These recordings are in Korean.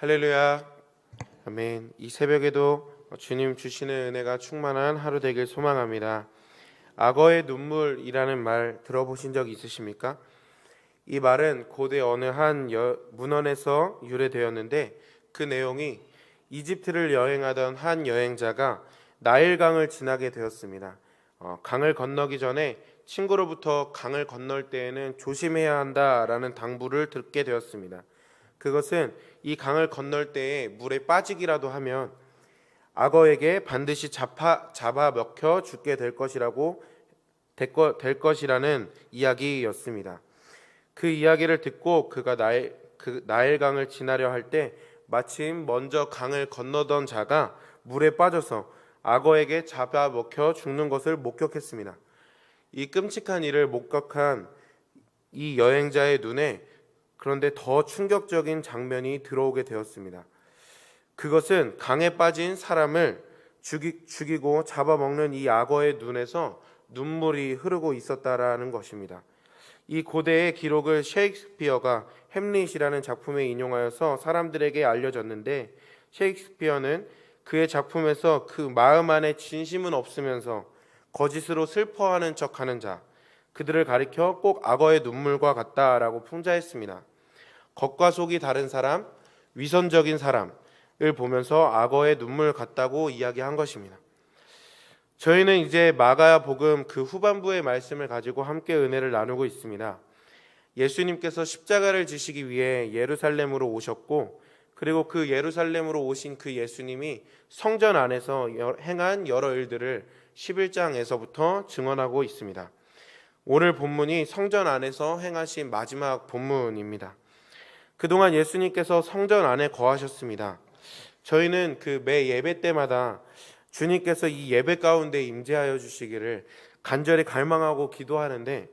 할렐루야. 아멘. 이 새벽에도 주님 주시는 은혜가 충만한 하루 되길 소망합니다. 악어의 눈물이라는 말 들어보신 적 있으십니까? 이 말은 고대 어느 한 문헌에서 유래되었는데 그 내용이 이집트를 여행하던 한 여행자가 나일강을 지나게 되었습니다. 강을 건너기 전에 친구로부터 강을 건널 때에는 조심해야 한다라는 당부를 듣게 되었습니다. 그것은 이 강을 건널 때에 물에 빠지기라도 하면 악어에게 반드시 잡아 먹혀 죽게 될 것이라는 이야기였습니다. 그 이야기를 듣고 그가 나일강을 지나려 할 때 마침 먼저 강을 건너던 자가 물에 빠져서 악어에게 잡아 먹혀 죽는 것을 목격했습니다. 이 끔찍한 일을 목격한 이 여행자의 눈에 그런데 더 충격적인 장면이 들어오게 되었습니다. 그것은 강에 빠진 사람을 죽이고 잡아먹는 이 악어의 눈에서 눈물이 흐르고 있었다라는 것입니다. 이 고대의 기록을 셰익스피어가 햄릿이라는 작품에 인용하여서 사람들에게 알려졌는데, 셰익스피어는 그의 작품에서 그 마음 안에 진심은 없으면서 거짓으로 슬퍼하는 척하는 자, 그들을 가리켜 꼭 악어의 눈물과 같다라고 풍자했습니다. 겉과 속이 다른 사람, 위선적인 사람을 보면서 악어의 눈물 같다고 이야기한 것입니다. 저희는 이제 마가복음 그 후반부의 말씀을 가지고 함께 은혜를 나누고 있습니다. 예수님께서 십자가를 지시기 위해 예루살렘으로 오셨고, 그리고 그 예루살렘으로 오신 그 예수님이 성전 안에서 행한 여러 일들을 11장에서부터 증언하고 있습니다. 오늘 본문이 성전 안에서 행하신 마지막 본문입니다. 그동안 예수님께서 성전 안에 거하셨습니다. 저희는 그 매 예배 때마다 주님께서 이 예배 가운데 임재하여 주시기를 간절히 갈망하고 기도하는데,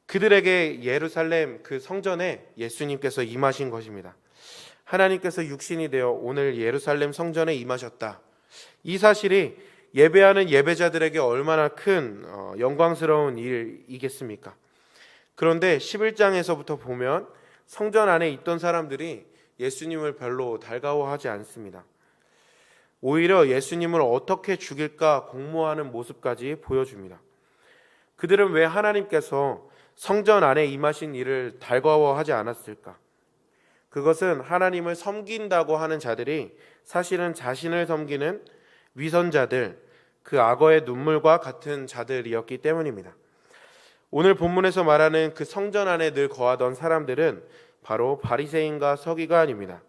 그들에게 예루살렘 그 성전에 예수님께서 임하신 것입니다. 하나님께서 육신이 되어 오늘 예루살렘 성전에 임하셨다. 이 사실이 예배하는 예배자들에게 얼마나 큰 영광스러운 일이겠습니까? 그런데 11장에서부터 보면 성전 안에 있던 사람들이 예수님을 별로 달가워하지 않습니다. 오히려 예수님을 어떻게 죽일까 공모하는 모습까지 보여줍니다. 그들은 왜 하나님께서 성전 안에 임하신 일을 달가워하지 않았을까? 그것은 하나님을 섬긴다고 하는 자들이 사실은 자신을 섬기는 위선자들, 그 악어의 눈물과 같은 자들이었기 때문입니다. 오늘 본문에서 말하는 그 성전 안에 늘 거하던 사람들은 바로 바리새인과 서기관입니다.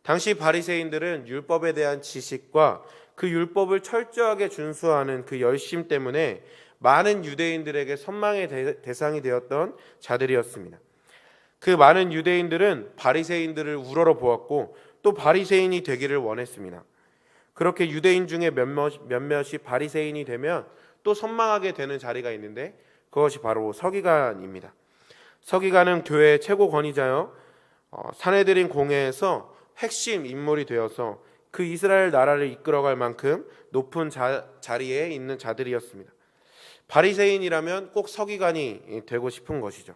당시 바리새인들은 율법에 대한 지식과 그 율법을 철저하게 준수하는 그 열심 때문에 많은 유대인들에게 선망의 대상이 되었던 자들이었습니다. 그 많은 유대인들은 바리새인들을 우러러 보았고 또 바리새인이 되기를 원했습니다. 그렇게 유대인 중에 몇몇이 바리새인이 되면 또 선망하게 되는 자리가 있는데, 그것이 바로 서기관입니다. 서기관은 교회의 최고 권위자여 산헤드린 공회에서 핵심 인물이 되어서 그 이스라엘 나라를 이끌어갈 만큼 높은 자리에 있는 자들이었습니다. 바리새인이라면 꼭 서기관이 되고 싶은 것이죠.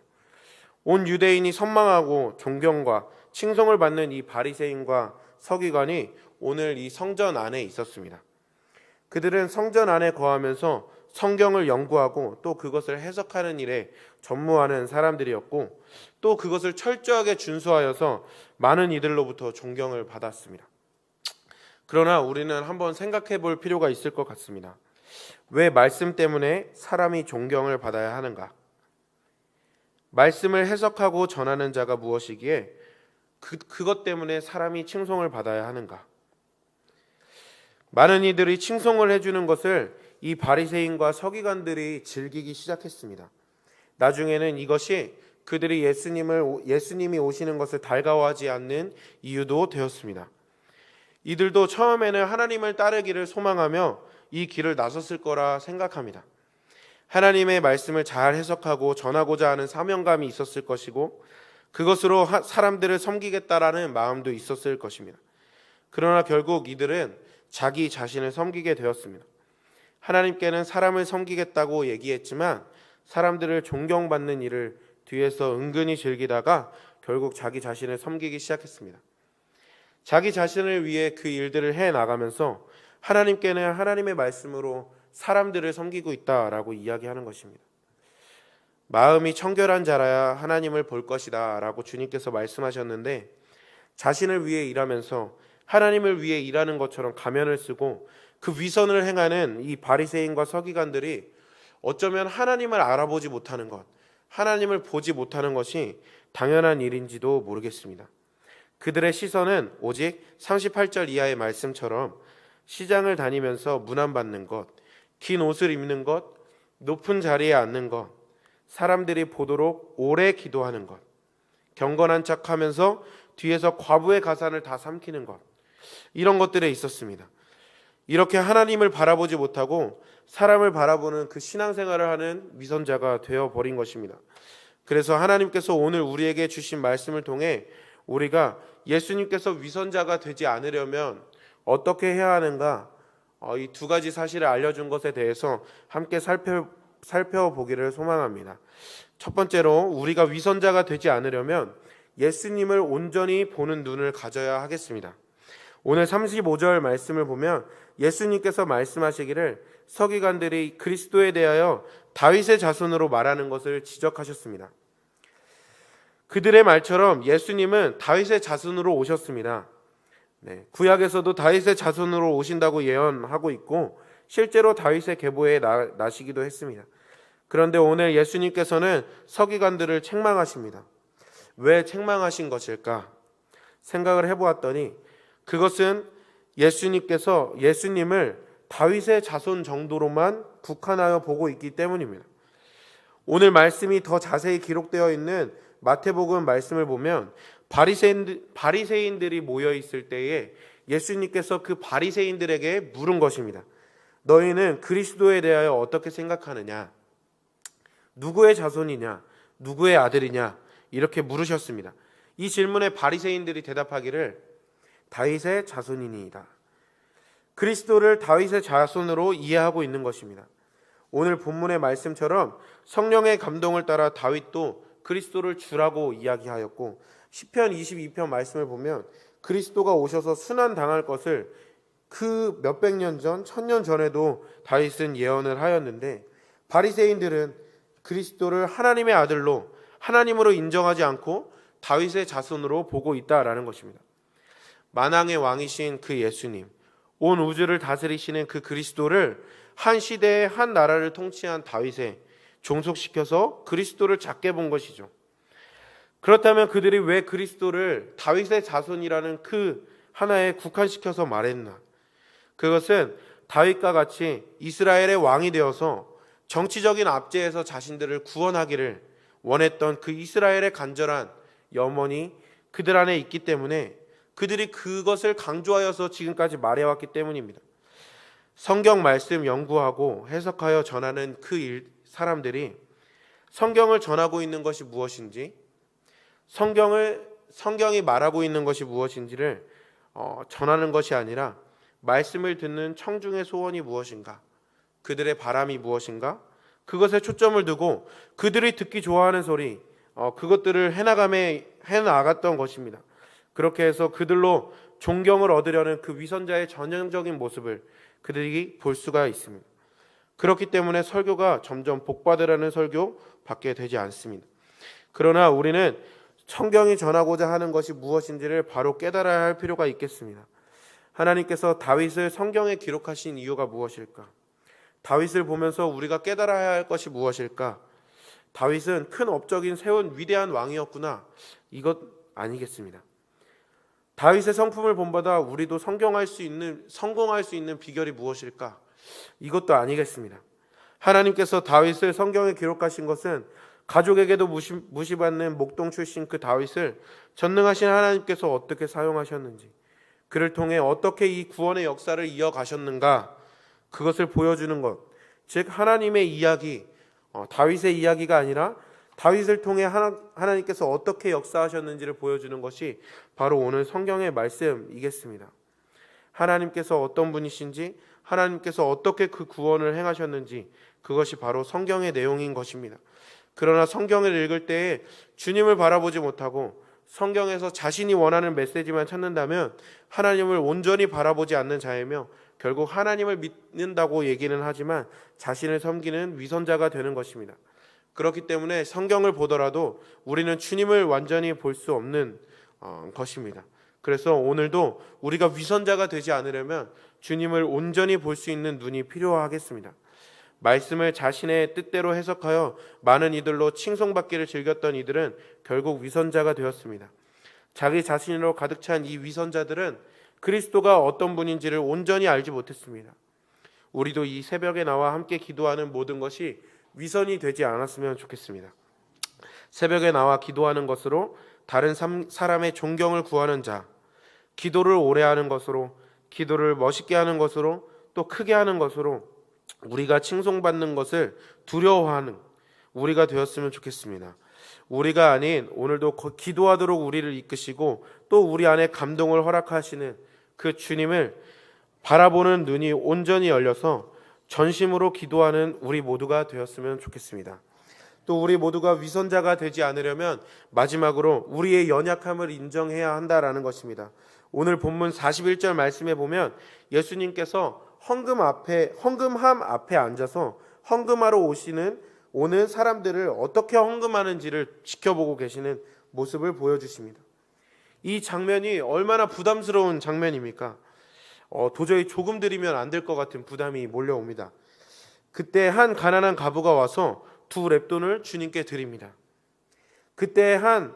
온 유대인이 선망하고 존경과 칭송을 받는 이 바리새인과 서기관이 오늘 이 성전 안에 있었습니다. 그들은 성전 안에 거하면서 성경을 연구하고 또 그것을 해석하는 일에 전무하는 사람들이었고, 또 그것을 철저하게 준수하여서 많은 이들로부터 존경을 받았습니다. 그러나 우리는 한번 생각해 볼 필요가 있을 것 같습니다. 왜 말씀 때문에 사람이 존경을 받아야 하는가? 말씀을 해석하고 전하는 자가 무엇이기에 그것 때문에 사람이 칭송을 받아야 하는가? 많은 이들이 칭송을 해주는 것을 이 바리새인과 서기관들이 즐기기 시작했습니다. 나중에는 이것이 그들이 예수님이 오시는 것을 달가워하지 않는 이유도 되었습니다. 이들도 처음에는 하나님을 따르기를 소망하며 이 길을 나섰을 거라 생각합니다. 하나님의 말씀을 잘 해석하고 전하고자 하는 사명감이 있었을 것이고, 그것으로 사람들을 섬기겠다라는 마음도 있었을 것입니다. 그러나 결국 이들은 자기 자신을 섬기게 되었습니다. 하나님께는 사람을 섬기겠다고 얘기했지만 사람들을 존경받는 일을 뒤에서 은근히 즐기다가 결국 자기 자신을 섬기기 시작했습니다. 자기 자신을 위해 그 일들을 해 나가면서 하나님께는 하나님의 말씀으로 사람들을 섬기고 있다라고 이야기하는 것입니다. 마음이 청결한 자라야 하나님을 볼 것이다 라고 주님께서 말씀하셨는데, 자신을 위해 일하면서 하나님을 위해 일하는 것처럼 가면을 쓰고 그 위선을 행하는 이 바리새인과 서기관들이 어쩌면 하나님을 알아보지 못하는 것, 하나님을 보지 못하는 것이 당연한 일인지도 모르겠습니다. 그들의 시선은 오직 38절 이하의 말씀처럼 시장을 다니면서 문안받는 것, 긴 옷을 입는 것, 높은 자리에 앉는 것, 사람들이 보도록 오래 기도하는 것, 경건한 척하면서 뒤에서 과부의 가산을 다 삼키는 것, 이런 것들에 있었습니다. 이렇게 하나님을 바라보지 못하고 사람을 바라보는 그 신앙생활을 하는 위선자가 되어버린 것입니다. 그래서 하나님께서 오늘 우리에게 주신 말씀을 통해 우리가 예수님께서 위선자가 되지 않으려면 어떻게 해야 하는가, 이 두 가지 사실을 알려준 것에 대해서 함께 살펴보기를 소망합니다. 첫 번째로, 우리가 위선자가 되지 않으려면 예수님을 온전히 보는 눈을 가져야 하겠습니다. 오늘 35절 말씀을 보면 예수님께서 말씀하시기를 서기관들이 그리스도에 대하여 다윗의 자손으로 말하는 것을 지적하셨습니다. 그들의 말처럼 예수님은 다윗의 자손으로 오셨습니다. 구약에서도 다윗의 자손으로 오신다고 예언하고 있고 실제로 다윗의 계보에 나시기도 했습니다. 그런데 오늘 예수님께서는 서기관들을 책망하십니다. 왜 책망하신 것일까? 생각을 해보았더니 그것은 예수님께서 예수님을 다윗의 자손 정도로만 국한하여 보고 있기 때문입니다. 오늘 말씀이 더 자세히 기록되어 있는 마태복음 말씀을 보면 바리새인들이 모여 있을 때에 예수님께서 그 바리새인들에게 물은 것입니다. 너희는 그리스도에 대하여 어떻게 생각하느냐? 누구의 자손이냐? 누구의 아들이냐? 이렇게 물으셨습니다. 이 질문에 바리새인들이 대답하기를 다윗의 자손이니이다. 그리스도를 다윗의 자손으로 이해하고 있는 것입니다. 오늘 본문의 말씀처럼 성령의 감동을 따라 다윗도 그리스도를 주라고 이야기하였고 시편 22편 말씀을 보면 그리스도가 오셔서 순환당할 것을 그 몇백 년 전, 1000년 전에도 다윗은 예언을 하였는데 바리새인들은 그리스도를 하나님의 아들로 하나님으로 인정하지 않고 다윗의 자손으로 보고 있다라는 것입니다. 만왕의 왕이신 그 예수님, 온 우주를 다스리시는 그 그리스도를 한 시대에 한 나라를 통치한 다윗에 종속시켜서 그리스도를 작게 본 것이죠. 그렇다면 그들이 왜 그리스도를 다윗의 자손이라는 그 하나에 국한시켜서 말했나? 그것은 다윗과 같이 이스라엘의 왕이 되어서 정치적인 압제에서 자신들을 구원하기를 원했던 그 이스라엘의 간절한 염원이 그들 안에 있기 때문에 그들이 그것을 강조하여서 지금까지 말해왔기 때문입니다. 성경 말씀 연구하고 해석하여 전하는 그 사람들이 성경을 전하고 있는 것이 무엇인지, 성경이 말하고 있는 것이 무엇인지를 전하는 것이 아니라 말씀을 듣는 청중의 소원이 무엇인가, 그들의 바람이 무엇인가, 그것에 초점을 두고 그들이 듣기 좋아하는 소리, 그것들을 해나갔던 것입니다. 그렇게 해서 그들로 존경을 얻으려는 그 위선자의 전형적인 모습을 그들이 볼 수가 있습니다. 그렇기 때문에 설교가 점점 복받으라는 설교 받게 되지 않습니다. 그러나 우리는 성경이 전하고자 하는 것이 무엇인지를 바로 깨달아야 할 필요가 있겠습니다. 하나님께서 다윗을 성경에 기록하신 이유가 무엇일까? 다윗을 보면서 우리가 깨달아야 할 것이 무엇일까? 다윗은 큰 업적인 세운 위대한 왕이었구나. 이것 아니겠습니다. 다윗의 성품을 본받아 우리도 성공할 수 있는 비결이 무엇일까? 이것도 아니겠습니다. 하나님께서 다윗을 성경에 기록하신 것은 가족에게도 무시받는 목동 출신 그 다윗을 전능하신 하나님께서 어떻게 사용하셨는지, 그를 통해 어떻게 이 구원의 역사를 이어가셨는가, 그것을 보여주는 것, 즉 하나님의 이야기, 다윗의 이야기가 아니라 다윗을 통해 하나님께서 어떻게 역사하셨는지를 보여주는 것이 바로 오늘 성경의 말씀이겠습니다. 하나님께서 어떤 분이신지, 하나님께서 어떻게 그 구원을 행하셨는지, 그것이 바로 성경의 내용인 것입니다. 그러나 성경을 읽을 때에 주님을 바라보지 못하고 성경에서 자신이 원하는 메시지만 찾는다면 하나님을 온전히 바라보지 않는 자이며 결국 하나님을 믿는다고 얘기는 하지만 자신을 섬기는 위선자가 되는 것입니다. 그렇기 때문에 성경을 보더라도 우리는 주님을 완전히 볼 수 없는 것입니다. 그래서 오늘도 우리가 위선자가 되지 않으려면 주님을 온전히 볼 수 있는 눈이 필요하겠습니다. 말씀을 자신의 뜻대로 해석하여 많은 이들로 칭송받기를 즐겼던 이들은 결국 위선자가 되었습니다. 자기 자신으로 가득 찬 이 위선자들은 그리스도가 어떤 분인지를 온전히 알지 못했습니다. 우리도 이 새벽에 나와 함께 기도하는 모든 것이 위선이 되지 않았으면 좋겠습니다. 새벽에 나와 기도하는 것으로 다른 사람의 존경을 구하는 자, 기도를 오래 하는 것으로, 기도를 멋있게 하는 것으로, 또 크게 하는 것으로 우리가 칭송받는 것을 두려워하는 우리가 되었으면 좋겠습니다. 우리가 아닌 오늘도 기도하도록 우리를 이끄시고 또 우리 안에 감동을 허락하시는 그 주님을 바라보는 눈이 온전히 열려서 전심으로 기도하는 우리 모두가 되었으면 좋겠습니다. 또 우리 모두가 위선자가 되지 않으려면 마지막으로 우리의 연약함을 인정해야 한다라는 것입니다. 오늘 본문 41절 말씀에 보면 예수님께서 헌금함 앞에 앉아서 헌금하러 오는 사람들을 어떻게 헌금하는지를 지켜보고 계시는 모습을 보여주십니다. 이 장면이 얼마나 부담스러운 장면입니까? 도저히 조금 드리면 안 될 것 같은 부담이 몰려옵니다. 그때 한 가난한 과부가 와서 2렙돈을 주님께 드립니다. 그때 한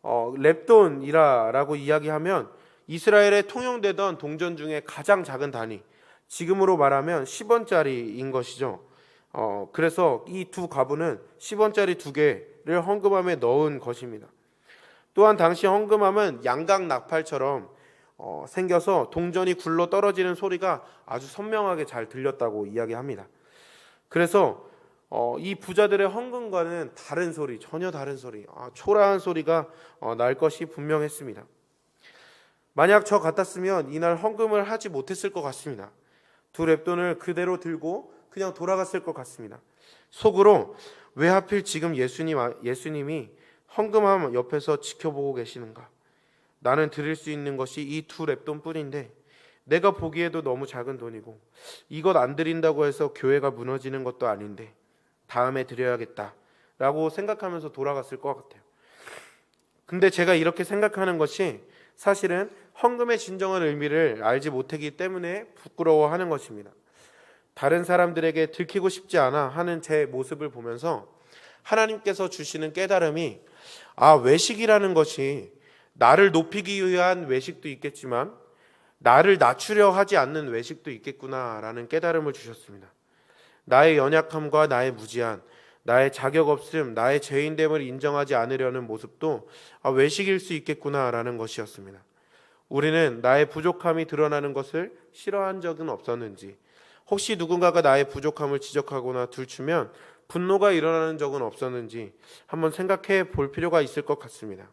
렙돈이라고 이야기하면 이스라엘에 통용되던 동전 중에 가장 작은 단위, 지금으로 말하면 10원짜리인 것이죠. 그래서 이 2과부는 10원짜리 2개를 헌금함에 넣은 것입니다. 또한 당시 헌금함은 양각 나팔처럼 생겨서 동전이 굴러 떨어지는 소리가 아주 선명하게 잘 들렸다고 이야기합니다. 그래서 이 부자들의 헌금과는 다른 소리, 전혀 다른 소리, 초라한 소리가 날 것이 분명했습니다. 만약 저 같았으면 이날 헌금을 하지 못했을 것 같습니다. 2렙돈을 그대로 들고 그냥 돌아갔을 것 같습니다. 속으로 왜 하필 지금 예수님이 헌금함 옆에서 지켜보고 계시는가? 나는 드릴 수 있는 것이 이 2렙돈 뿐인데 내가 보기에도 너무 작은 돈이고 이것 안 드린다고 해서 교회가 무너지는 것도 아닌데 다음에 드려야겠다 라고 생각하면서 돌아갔을 것 같아요. 근데 제가 이렇게 생각하는 것이 사실은 헌금의 진정한 의미를 알지 못하기 때문에 부끄러워하는 것입니다. 다른 사람들에게 들키고 싶지 않아 하는 제 모습을 보면서 하나님께서 주시는 깨달음이 외식이라는 것이 나를 높이기 위한 외식도 있겠지만 나를 낮추려 하지 않는 외식도 있겠구나라는 깨달음을 주셨습니다. 나의 연약함과 나의 무지한, 나의 자격 없음, 나의 죄인됨을 인정하지 않으려는 모습도 외식일 수 있겠구나라는 것이었습니다. 우리는 나의 부족함이 드러나는 것을 싫어한 적은 없었는지, 혹시 누군가가 나의 부족함을 지적하거나 들추면 분노가 일어나는 적은 없었는지 한번 생각해 볼 필요가 있을 것 같습니다.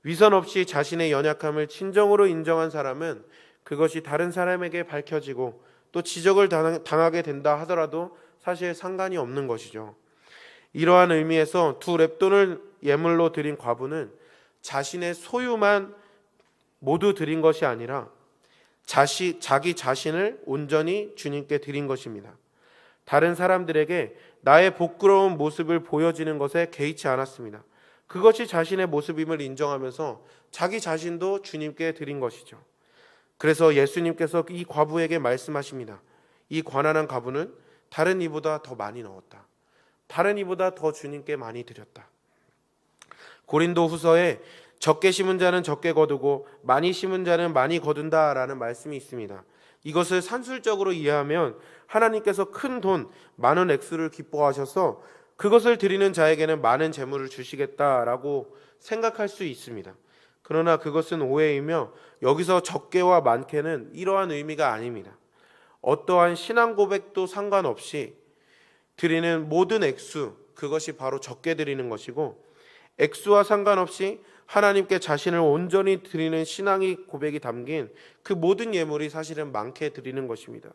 위선 없이 자신의 연약함을 진정으로 인정한 사람은 그것이 다른 사람에게 밝혀지고 또 지적을 당하게 된다 하더라도 사실 상관이 없는 것이죠. 이러한 의미에서 2렙돈을 예물로 드린 과부는 자신의 소유만 모두 드린 것이 아니라 자기 자신을 온전히 주님께 드린 것입니다. 다른 사람들에게 나의 부끄러운 모습을 보여지는 것에 개의치 않았습니다. 그것이 자신의 모습임을 인정하면서 자기 자신도 주님께 드린 것이죠. 그래서 예수님께서 이 과부에게 말씀하십니다. 이 가난한 과부는 다른 이보다 더 많이 넣었다. 다른 이보다 더 주님께 많이 드렸다. 고린도 후서에 적게 심은 자는 적게 거두고 많이 심은 자는 많이 거둔다라는 말씀이 있습니다. 이것을 산술적으로 이해하면 하나님께서 큰 돈, 많은 액수를 기뻐하셔서 그것을 드리는 자에게는 많은 재물을 주시겠다라고 생각할 수 있습니다. 그러나 그것은 오해이며 여기서 적게와 많게는 이러한 의미가 아닙니다. 어떠한 신앙 고백도 상관없이 드리는 모든 액수, 그것이 바로 적게 드리는 것이고, 액수와 상관없이 하나님께 자신을 온전히 드리는 신앙의 고백이 담긴 그 모든 예물이 사실은 많게 드리는 것입니다.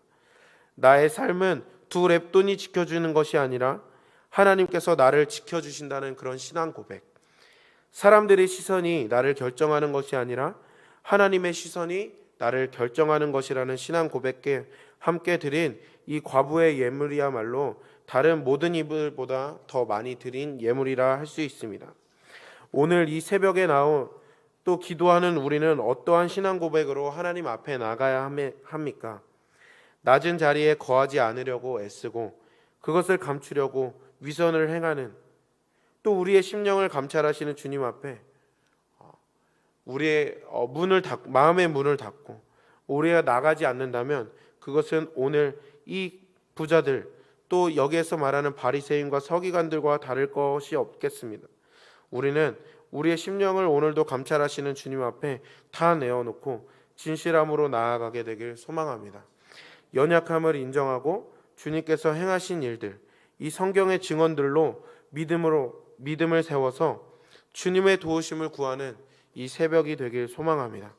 나의 삶은 2렙돈이 지켜주는 것이 아니라 하나님께서 나를 지켜주신다는 그런 신앙 고백, 사람들의 시선이 나를 결정하는 것이 아니라 하나님의 시선이 나를 결정하는 것이라는 신앙 고백에 함께 드린 이 과부의 예물이야말로 다른 모든 예물보다 더 많이 드린 예물이라 할 수 있습니다. 오늘 이 새벽에 나온 또 기도하는 우리는 어떠한 신앙 고백으로 하나님 앞에 나가야 합니까? 낮은 자리에 거하지 않으려고 애쓰고 그것을 감추려고 위선을 행하는, 또 우리의 심령을 감찰하시는 주님 앞에 우리의 마음의 문을 닫고 우리가 나가지 않는다면 그것은 오늘 이 부자들, 또 여기에서 말하는 바리새인과 서기관들과 다를 것이 없겠습니다. 우리는 우리의 심령을 오늘도 감찰하시는 주님 앞에 다 내어놓고 진실함으로 나아가게 되길 소망합니다. 연약함을 인정하고 주님께서 행하신 일들, 이 성경의 증언들로 믿음을 세워서 주님의 도우심을 구하는 이 새벽이 되길 소망합니다.